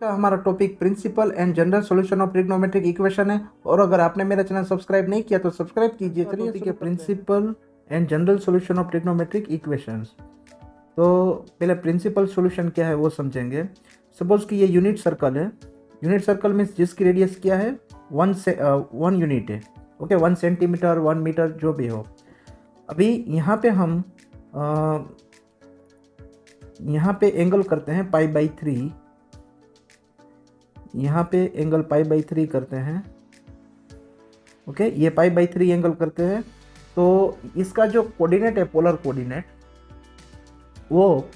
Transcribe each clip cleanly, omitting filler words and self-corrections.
का हमारा topic principal and general solution of trigonometric equation है। और अगर आपने मेरा चैनल सब्सक्राइब नहीं किया तो सब्सक्राइब कीजिए। चलिए ठीक है, principal and general solution of trigonometric equations. तो पहले प्रिंसिपल सॉल्यूशन क्या है वो समझेंगे। सपोज कि ये यूनिट सर्कल है। यूनिट सर्कल में जिसकी रेडियस क्या है, 1 यूनिट है। ओके, 1 सेंटीमीटर 1 मीटर जो भी हो। अभी यहाँ पे हम यहाँ पे एंगल करते हैं π/3। यहाँ पे एंगल π/3 करते हैं। ओके, ये π/3 एंगल करते हैं। तो इसका जो कोऑर्डिनेट है, पोलर कोऑर्डिनेट, वो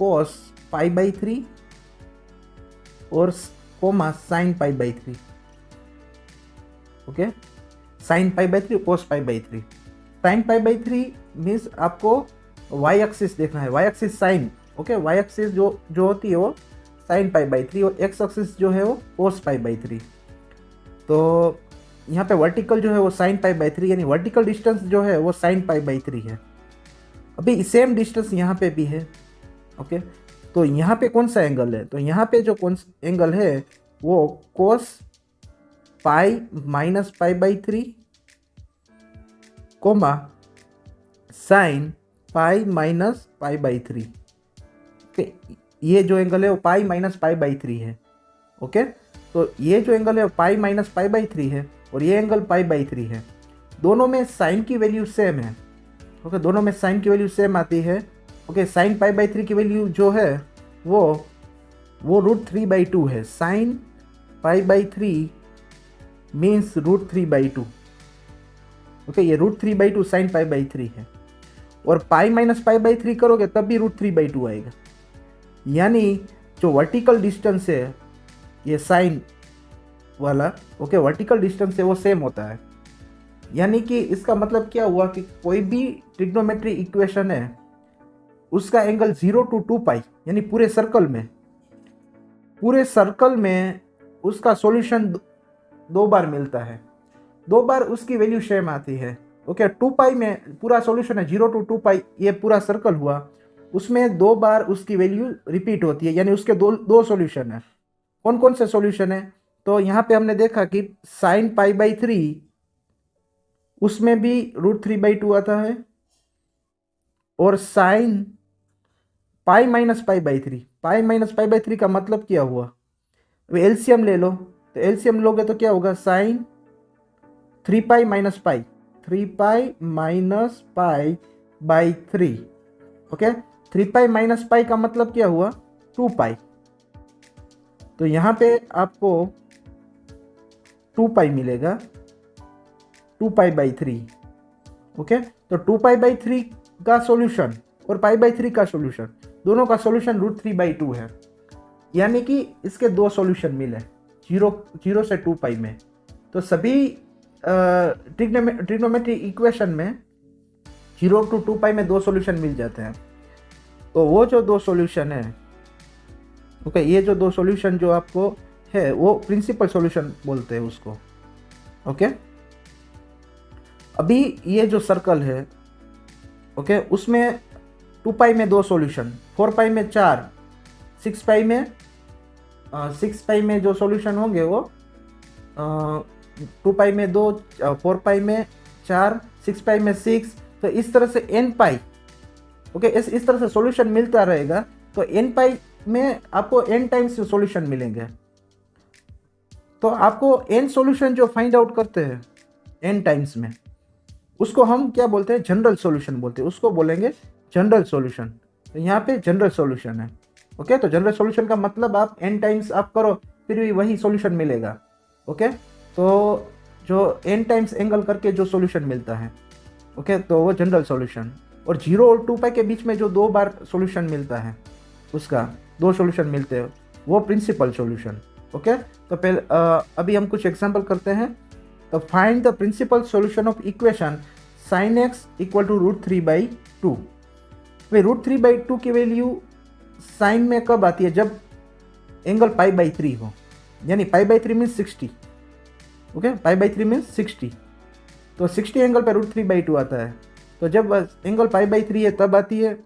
cos π/3 और comma sin π/3। Okay, sin π/3 cos π/3। sin π/3 means आपको y एक्सिस देखना है, y axis sine. Okay, y axis जो होती है वो sin π/3 और x एक्सिस जो है वो cos π/3। तो यहाँ पे वर्टिकल जो है वो sin π/3, यानी वर्टिकल डिस्टेंस जो है वो sin π/3 है। अभी सेम डिस्टेंस यहाँ पे भी है। ओके, तो यहाँ पे कौन सा एंगल है, तो यहाँ पे जो कौन एंगल है वो cos π-π/3 कोमा sin π-π/3। ओके, ये जो एंगल है वो π-π/3 है। ओके, तो ये जो एंगल है वो π-π/3 है और ये एंगल π/3 है। दोनों में साइन की वैल्यू सेम है। ओके, दोनों में साइन की वैल्यू सेम आती है। ओके, साइन π/3 की वैल्यू जो है वो √3/2 है। Sign π/3 means √3/2। ओके, ये √3/2 साइन π/3 है। और π-π/3 करोगे तब भी √3/2 आएगा। यानी जो वर्टिकल डिस्टेंस है ये साइन वाला, ओके, वर्टिकल डिस्टेंस है वो सेम होता है। यानी कि इसका मतलब क्या हुआ कि कोई भी ट्रिग्नोमेट्री इक्वेशन है उसका एंगल 0 to 2π, यानी पूरे सर्कल में उसका सॉल्यूशन दो बार मिलता है। दो बार उसकी वैल्यू सेम आती है। ओके, 2π में पूरा सॉल्यूशन है, 0 to 2π ये पूरा सर्कल हुआ, उसमें दो बार उसकी वैल्यू रिपीट होती है, यानी उसके दो सॉल्यूशन है। कौन कौन से सॉल्यूशन है, तो यहाँ पे हमने देखा कि sin π/3 उसमें भी √3/2 आता है और sin π-π/3 का मतलब क्या हुआ, अब एलसीएम ले लो। तो एलसीएम लोगे तो क्या होगा, sin 3π - π, 3π - π/3। ओके, 3π - π का मतलब क्या हुआ, 2π। तो यहाँ पे आपको 2π मिलेगा, 2π/3। ओके, तो 2π/3 का सॉल्यूशन और π/3 का सॉल्यूशन, दोनों का सॉल्यूशन √3/2 है। यानी कि इसके दो सॉल्यूशन मिले 0 से 2π में। तो सभी ट्रिग्नोमेट्री इक्वेशन में 0 to 2π में दो सॉल्यूशन मिल जाते हैं। तो वो जो दो सॉल्यूशन है, ओके, ये जो दो सॉल्यूशन जो आपको है वो प्रिंसिपल सॉल्यूशन बोलते हैं उसको। ओके, अभी ये जो सर्कल है, ओके, उसमें 2π में दो सॉल्यूशन, 4π में 4, 6π में जो सॉल्यूशन होंगे वो 2π में 2, 4π में 4, 6π में 6। तो इस तरह से nπ, ओके, इस तरह से सॉल्यूशन मिलता रहेगा। तो nπ में आपको n टाइम्स सॉल्यूशन मिलेंगे। तो आपको n सॉल्यूशन जो फाइंड आउट करते हैं n टाइम्स में, उसको हम क्या बोलते हैं, जनरल सॉल्यूशन बोलते हैं, उसको बोलेंगे जनरल सॉल्यूशन। तो यहाँ पे जनरल सॉल्यूशन है। ओके, तो जनरल सॉल्यूशन का मतलब आप n टाइम्स आप करो फिर भी वही सॉल्यूशन मिलेगा। ओके, तो जो n टाइम्स एंगल करके जो सॉल्यूशन मिलता है, ओके, तो वो जनरल सॉल्यूशन। और 0 और 2π के बीच में जो दो बार सॉल्यूशन मिलता है, उसका दो सॉल्यूशन मिलते हैं, वो प्रिंसिपल सॉल्यूशन। ओके, तो पहले अभी हम कुछ एग्जांपल करते हैं। तो find the principal solution of equation sin x = √3/2। भाई √3/2 की वैल्यू साइन में कब आती है, जब एंगल π/3 हो, यानी π/3 मीन्स 60। Okay, π/3 means 60। तो 60 एंगल पे √3/2 आता है। तो जब एंगल π/3 है तब आती है।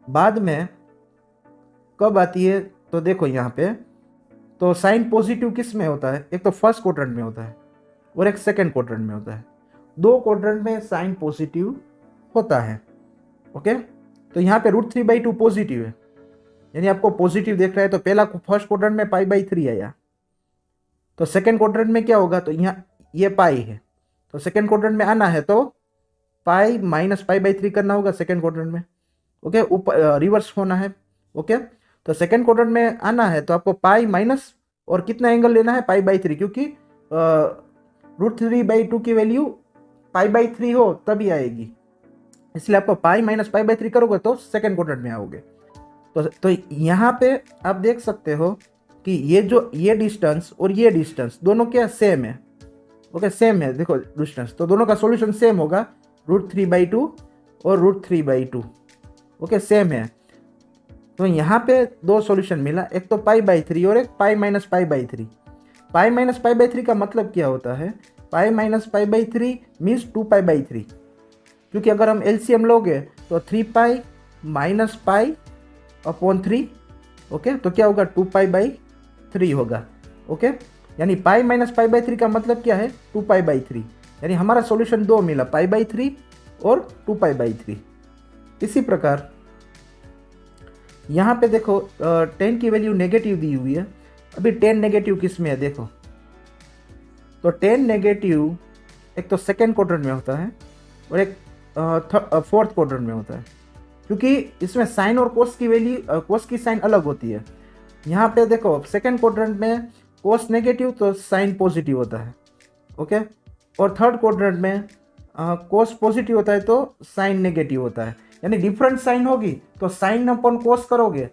बाद में कब आती है, तो देखो यहाँ पे तो साइन पॉजिटिव किस में होता है, एक तो फर्स्ट क्वाड्रेंट में होता है और एक सेकंड क्वाड्रेंट में होता है। दो क्वाड्रेंट में साइन पॉजिटिव होता है। ओके, तो यहाँ पे √3/2 पॉजिटिव है, यानी आपको पॉजिटिव देख रहा है, तो पहला फर्स्ट क्वाड्रेंट में π/3 आया, तो सेकंड क्वाड्रेंट में क्या होगा, तो यहाँ ये पाई है, तो सेकंड क्वाड्रेंट में आना है तो पाई माइनस π/3 करना होगा सेकंड क्वाड्रेंट में। ओके, ऊपर रिवर्स होना है। ओके, तो सेकंड क्वाड्रेंट में आना है तो आपको पाई माइनस और कितना एंगल लेना है π/3, क्योंकि √3/2 की वैल्यू π/3 हो तभी आएगी, इसलिए आपको पाई माइनस π/3 करोगे तो सेकंड क्वाड्रेंट में आओगे। तो यहाँ पे आप देख सकते हो कि ये डिस्टेंस और ये डिस्टेंस दोनों क्या सेम है। ओके, सेम है, देखो डिस्टेंस, तो दोनों का सॉल्यूशन सेम होगा, √3/2 और √3/2। ओके, सेम है। तो यहाँ पे दो सॉल्यूशन मिला, एक तो π/3 और एक पाई माइनस π/3। पाई माइनस π/3 का मतलब क्या होता है, पाई माइनस π/3 मीन्स 2π/3, क्योंकि अगर हम एलसीएम लोगे तो 3π माइनस π/3। ओके, तो क्या होगा, 2π/3 होगा। ओके, यानी पाई माइनस π/3 का मतलब क्या है, 2π/3, यानी हमारा सॉल्यूशन दो मिला, π/3 और 2π/3। इसी प्रकार यहाँ पे देखो 10 की वैल्यू नेगेटिव दी हुई है। अभी 10 नेगेटिव किस में है देखो, तो 10 नेगेटिव एक तो सेकेंड क्वाड्रेंट में होता है और एक फोर्थ क्वाड्रेंट में होता है, क्योंकि इसमें साइन और कोस की वैल्यू, कोस की साइन अलग होती है। यहाँ पे देखो सेकेंड क्वाड्रेंट में कोस नेगेटिव तो साइन पॉजिटिव होता है। ओके, और थर्ड क्वाड्रेंट में कोस पॉजिटिव होता है तो साइन नेगेटिव होता है, यानी डिफरेंट साइन होगी तो साइन अपन कोस करोगे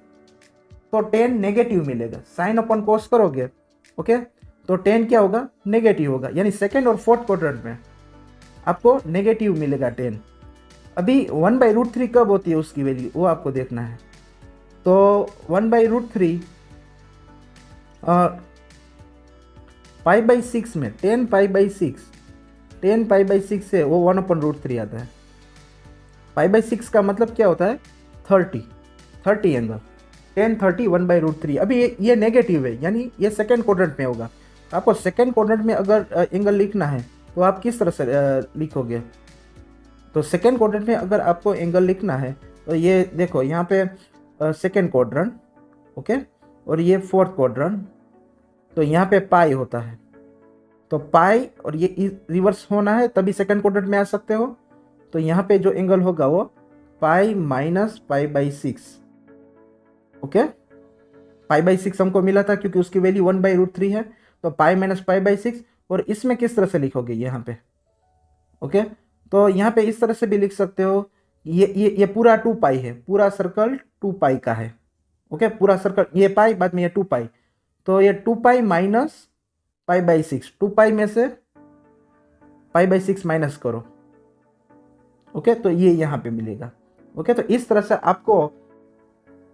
तो 10 नेगेटिव मिलेगा, साइन अपन कोस करोगे ओके तो 10 क्या होगा, नेगेटिव होगा, यानी सेकेंड और फोर्थ क्वाड्रेंट में आपको नेगेटिव मिलेगा 10। अभी 1/√3 कब होती है उसकी वैल्यू, वो आपको देखना है। तो 1/√3 π/6 में 10 π/6 से वो 1/√3 आता है। π/6 का मतलब क्या होता है, 30 एंगल, 10 30 1/√3। अभी ये नेगेटिव है, यानी ये सेकेंड क्वाड्रेंट में होगा। आपको सेकेंड क्वाड्रेंट में अगर एंगल लिखना है तो आप किस तरह से लिखोगे, तो सेकेंड क्वाड्रेंट में अगर आपको एंगल लिखना है तो ये देखो यहाँ पे सेकेंड क्वाड्रेंट ओके, और ये फोर्थ क्वाड्रेंट, तो यहाँ पे पाई होता है, तो पाई और ये रिवर्स होना है तभी सेकेंड क्वाड्रेंट में आ सकते हो। तो यहाँ पे जो एंगल होगा वो पाई माइनस π/6 ओके। π/6 हमको मिला था क्योंकि उसकी वैल्यू 1/√3 है, तो पाई माइनस π/6। और इसमें किस तरह से लिखोगे यहाँ पे ओके, तो यहाँ पे इस तरह से भी लिख सकते हो, ये पूरा 2π है, पूरा सर्कल 2π का है ओके, पूरा सर्कल ये पाई बाद में ये 2π, तो ये 2π माइनस π/6, 2π में से π/6 माइनस करो ओके, तो ये यहाँ पे मिलेगा ओके। तो इस तरह से आपको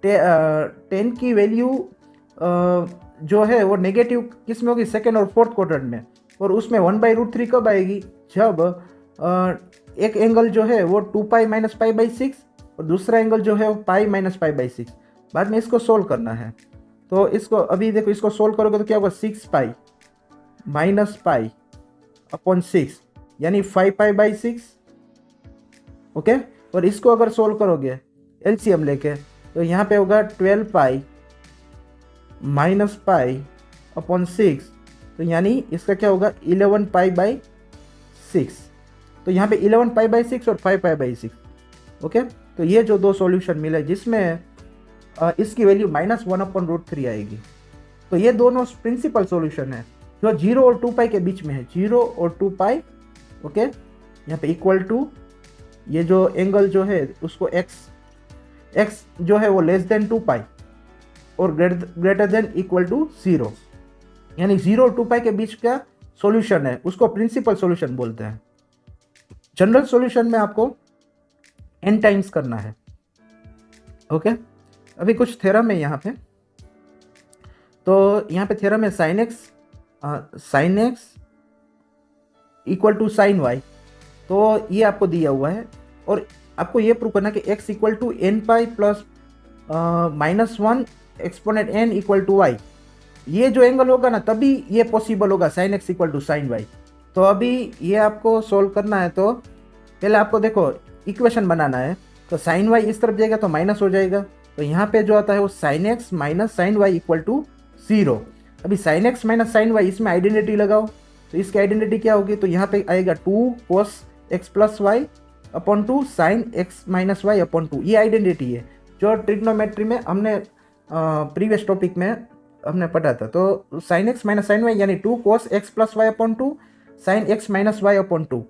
10 की वैल्यू जो है वो नेगेटिव किस में होगी, सेकेंड और फोर्थ क्वाड्रेंट में, और उसमें 1/√3 कब आएगी, जब एक एंगल जो है वो 2π माइनस π/6 और दूसरा एंगल जो है वो पाई माइनस π/6। बाद में इसको सोल्व करना है, तो इसको अभी देखो, इसको सोल्व करोगे तो क्या होगा, 6π माइनस π/6 यानी 5π/6 ओके। और इसको अगर सोल्व करोगे एलसीएम लेके तो यहाँ पे होगा 12π माइनस π/6, तो यानी इसका क्या होगा 11π/6। तो यहाँ पे 11π/6 और 5π/6 ओके। तो ये जो दो सॉल्यूशन मिले जिसमें इसकी वैल्यू -1/√3 आएगी, तो ये दोनों प्रिंसिपल सॉल्यूशन है जो 0 और 2π के बीच में है, 0 और 2π ओके। यहाँ पे इक्वल टू ये जो एंगल जो है उसको x जो है वो लेस देन 2π और ग्रेटर देन इक्वल टू 0, यानी 0 और 2π के बीच का सॉल्यूशन है, उसको प्रिंसिपल सॉल्यूशन बोलते हैं। जनरल सॉल्यूशन में आपको n टाइम्स करना है ओके। अभी कुछ थ्योरम है यहाँ पे, तो यहाँ पे थ्योरम है sin x equal to sin y, तो ये आपको दिया हुआ है और आपको ये प्रूव करना कि x equal to nπ plus -1 exponent n equal to y, ये जो एंगल होगा ना तभी ये पॉसिबल होगा sine X equal to sine Y. तो अभी ये आपको सोल्व करना है, तो पहले आपको देखो इक्वेशन बनाना है। तो साइन वाई इस तरफ जाएगा तो माइनस हो जाएगा, तो यहाँ पे जो आता है वो sine x minus sine Y equal to 0। अभी sine x minus sine Y, इसमें आइडेंटिटी लगाओ, तो इसकी आइडेंटिटी क्या होगी, तो यहाँ पे आएगा 2 cos x plus y upon 2 sine x minus y upon 2। ये आइडेंटिटी है जो ट्रिग्नोमेट्री में हमने प्रीवियस टॉपिक में हमने पढ़ा था। तो sine x minus sine y यानी 2 cos x plus y upon 2 sine x minus y upon 2।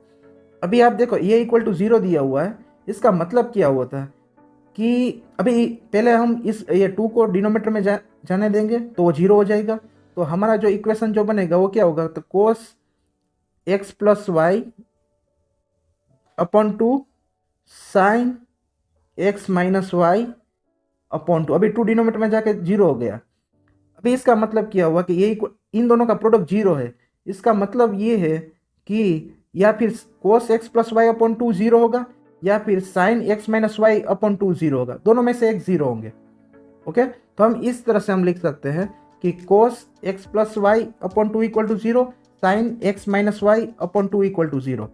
अभी आप देखो ये इक्वल टू 0 दिया हुआ है, इसका मतलब क्या होता है कि अभी पहले हम इस ये 2 को डिनोमीटर में जाने देंगे तो वो 0 हो जाएगा। तो हमारा जो इक्वेशन जो बनेगा वो क्या होगा, तो cos x plus y upon 2 sine x minus y upon 2। अभी 2 डिनोमीटर में जाके 0 हो गया। अभी इसका मतलब क्या हुआ कि ये इन दोनों का प्रोडक्ट 0 है। इसका मतलब ये है कि या फिर cos x plus y upon 2 0 होगा, या फिर sine x minus y upon 2 0 होगा, दोनों में से एक 0 होंगे। ओके, तो हम इस तरह से हम लिख सकते हैं कि cos x plus y upon 2 equal to 0, sine x minus y upon 2 equal to 0।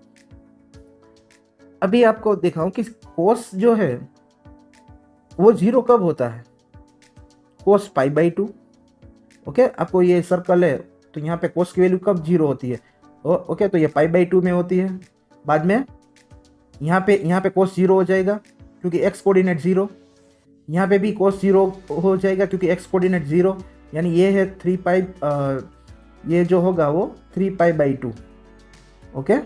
अभी आपको दिखाऊं कि कोस जो है वो 0 कब होता है, कोस पाई बाई 2। ओके, आपको ये सर्कल है तो यहाँ पे कोस की वैल्यू कब 0 होती है, ओके, तो ये पाई बाई 2 में होती है। बाद में यहाँ पे कोस 0 हो जाएगा क्योंकि एक्स कोऑर्डिनेट 0, यहाँ पे भी कोस 0 हो जाएगा क्योंकि एक्स कोऑर्डिनेट 0, यानी ये है 3 पाई, ये जो होगा वो 3 पाई बाई 2। ओके,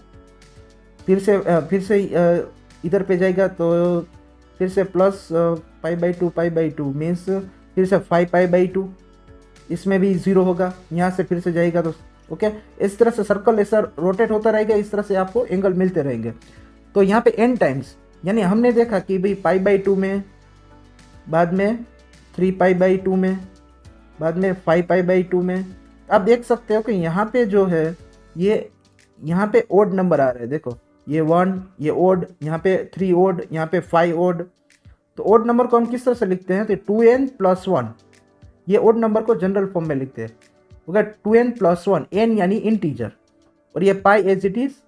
फिर से इधर पे जाएगा तो फिर से प्लस पाई बाई 2 मीन्स फिर से 5 पाई बाई 2, इसमें भी 0 होगा, यहाँ से फिर से जाएगा तो ओके। इस तरह से सर्कल ऐसा रोटेट होता रहेगा, इस तरह से आपको एंगल मिलते रहेंगे। तो यहाँ पे n टाइम्स, यानी हमने देखा कि भाई पाई बाई 2 में, बाद में 3 पाई बाई 2 में, बाद में 5 पाई बाई 2 में। आप देख सकते हो कि यहाँ पे जो है ये यहाँ पे ओड नंबर आ रहे हैं, देखो ये 1, ये ओड, यहाँ पे 3 ओड, यहाँ पे 5 ओड। तो ओड नंबर को हम किस तरह से लिखते हैं, तो 2n प्लस 1, ये ओड नंबर को जनरल फॉर्म में लिखते हैं। होगा 2n प्लस 1, n यानी इंटीजर, और ये पाई एज इट इज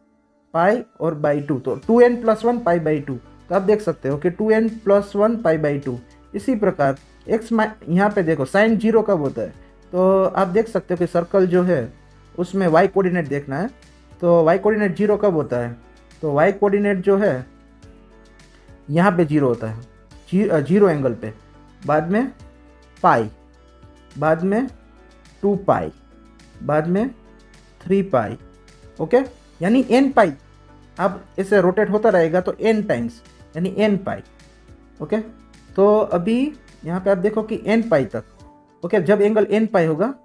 पाई और बाई 2, तो 2n प्लस 1 पाई बाई 2। तो आप देख सकते हो कि 2n प्लस 1 पाई बाई 2। इसी प्रकार x यहाँ पे देखो साइन 0 कब होता है, तो आप देख सकते हो कि सर्कल जो है उसमें y कोऑर्डिनेट देखना है। तो y कोऑर्डिनेट 0 कब होता है, तो y कोऑर्डिनेट जो है यहाँ पे 0 होता है, 0 एंगल पे, बाद में पाई, बाद में 2 पाई, बाद में 3 पाई। ओके, यानी n पाई, अब इसे रोटेट होता रहेगा तो n टाइम्स यानी n पाई। ओके, तो अभी यहाँ पे आप देखो कि n पाई तक, ओके, जब एंगल n पाई होगा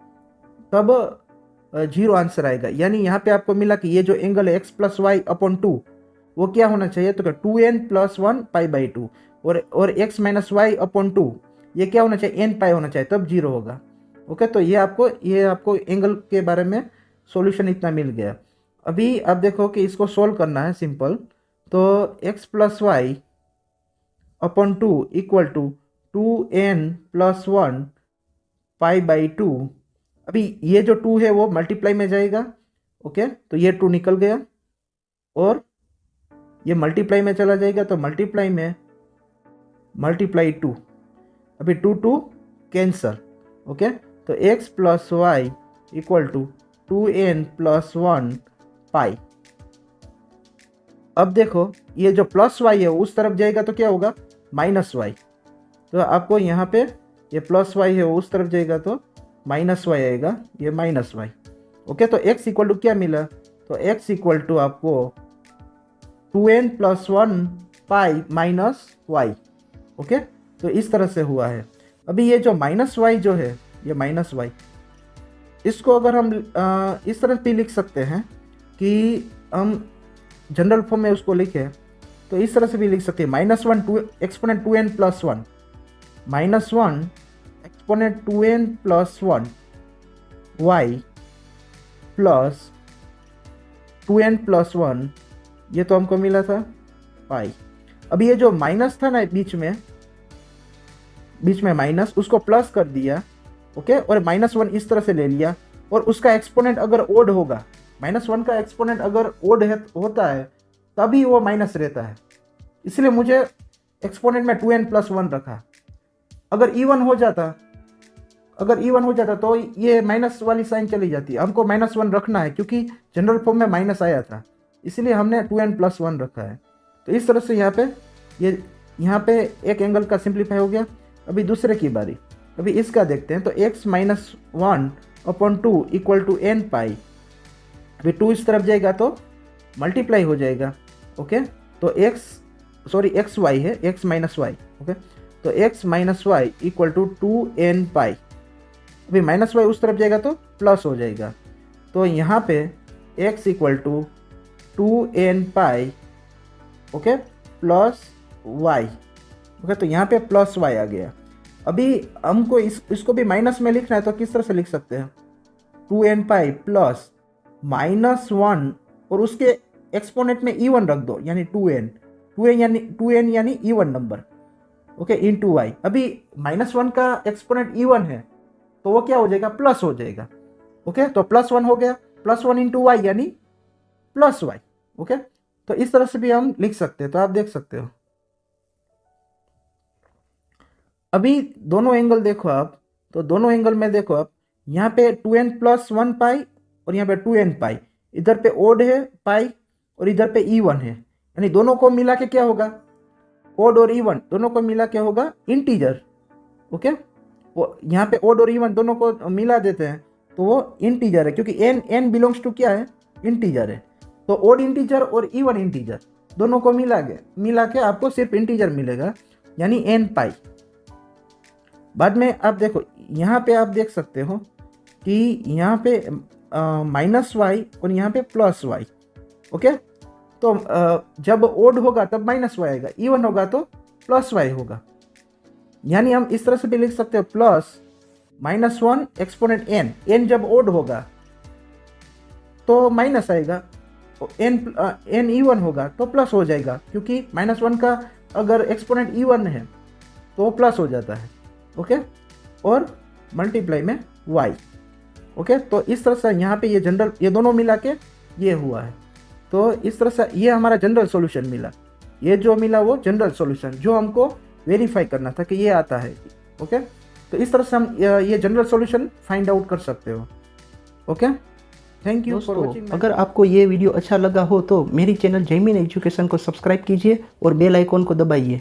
तब 0 आंसर आएगा। यानी यहाँ पे आपको मिला कि ये जो एंगल है x प्लस वाई अपॉन 2 वो क्या होना चाहिए, तो 2n प्लस 1 पाई बाई 2, और x माइनस वाई अपॉन 2 ये क्या होना चाहिए, n पाई होना चाहिए, तब 0 होगा। ओके, तो ये आपको एंगल के बारे में सॉल्यूशन इतना मिल गया। अभी आप देखो कि इसको सोल्व करना है सिंपल, तो x plus y upon 2 equal to 2n plus 1 pi by 2। अभी ये जो 2 है वो मल्टीप्लाई में जाएगा। ओके, तो ये 2 निकल गया और ये मल्टीप्लाई में चला जाएगा, तो मल्टीप्लाई में मल्टीप्लाई 2, अभी 2 कैंसल। ओके, तो x plus y equal to 2n plus 1 pi. अब देखो ये जो प्लस वाई है उस तरफ जाएगा तो क्या होगा, माइनस वाई। तो आपको यहाँ पे ये प्लस वाई है उस तरफ जाएगा तो माइनस वाई आएगा, ये माइनस वाई। ओके, तो x इक्वल टू क्या मिला, तो x इक्वल टू आपको 2n plus 1 pi minus y. Okay, तो इस तरह से हुआ है। अभी ये जो माइनस वाई जो है, ये माइनस वाई, इसको अगर हम इस तरह भी लिख सकते हैं कि हम जनरल फॉर्म में उसको लिखें, तो इस तरह से भी लिख सकते हैं, -1 2 exponent 2n plus 1, -1 exponent 2n plus 1 y plus 2n plus 1, ये तो हमको मिला था पाई। अब ये जो माइनस था ना बीच में माइनस, उसको प्लस कर दिया ओके, और -1 इस तरह से ले लिया, और उसका एक्सपोनेंट अगर ओड होगा, -1 का एक्सपोनेंट अगर ओड होता है तभी वो माइनस रहता है, इसलिए मुझे एक्सपोनेंट में 2n+1 रखा। अगर इवन हो जाता तो ये माइनस वाली साइन चली जाती। हमको -1 रखना है क्योंकि जनरल फॉर्म में माइनस आया था, इसलिए हमने 2n+1 रखा है। तो इस तरह से यहाँ पे एक एंगल का सिंप्लीफाई हो गया। अभी दूसरे की बारी, अभी इसका देखते हैं। तो x - 1/2 = n पाई। अभी 2 इस तरफ जाएगा तो मल्टीप्लाई हो जाएगा। ओके, तो xy है, x - y। ओके, तो x - y = 2n पाई। अभी -y उस तरफ जाएगा तो प्लस हो जाएगा। तो यहाँ पे x = 2n पाई, ओके, प्लस y। ओके, तो यहाँ पे प्लस y आ गया। अभी हमको इसको भी माइनस में लिखना है, तो किस तरह से लिख सकते हैं? 2n पाई प्लस -1 और उसके एक्सपोनेंट में इवन रख दो, यानी 2n यानी even number, okay, into y। अभी -1 का एक्सपोनेंट इवन है तो वो क्या हो जाएगा? प्लस हो जाएगा। ओके, तो +1 हो गया, +1 × y यानी +y। ओके, तो इस तरह से भी हम लिख सकते हैं। तो आप देख सकते हो। अभी दोनों एंगल देखो आप, तो दोनों एंगल में देखो आप, यहाँ पे 2n+1 पाई और यहाँ पे 2n पाई, इधर पे ओड है पाई और इधर पे इवन है, यानी दोनों को मिला के क्या होगा? ओड और इवन दोनों को मिला के होगा इंटीजर। ओके, वो यहाँ पे ओड और इवन दोनों को मिला देते हैं तो वो इंटीजर है, क्योंकि n बिलोंग्स टू क्या है? इंटीजर है। तो ओड इंटीजर और इवन इंटीजर दोनों को मिला के आपको सिर्फ इंटीजर मिलेगा, यानी n पाई। बाद में आप देखो, यहाँ पे आप देख सकते हो कि यहाँ पे -y और यहाँ पे +y। ओके, तो जब ओड होगा तब -y आएगा, इवन होगा तो +y होगा। यानी हम इस तरह से भी लिख सकते हो, प्लस -1 एक्सपोनेंट n जब ओड होगा तो माइनस आएगा, n इवन होगा तो प्लस हो जाएगा, क्योंकि -1 का अगर एक्सपोनेंट इवन है तो प्लस हो जाता है। ओके, और मल्टीप्लाई में y। ओके, तो इस तरह से यहाँ पे ये दोनों मिला के ये हुआ है। तो इस तरह से ये हमारा जनरल सॉल्यूशन मिला। ये जो मिला वो जनरल सॉल्यूशन, जो हमको वेरीफाई करना था कि ये आता है। ओके, तो इस तरह से हम ये जनरल सॉल्यूशन फाइंड आउट कर सकते हो। Okay, thank you for watching. अगर आपको ये वीडियो अच्छा लगा हो तो मेरी चैनल जयमीन एजुकेशन को सब्सक्राइब कीजिए और बेल आइकॉन को दबाइए।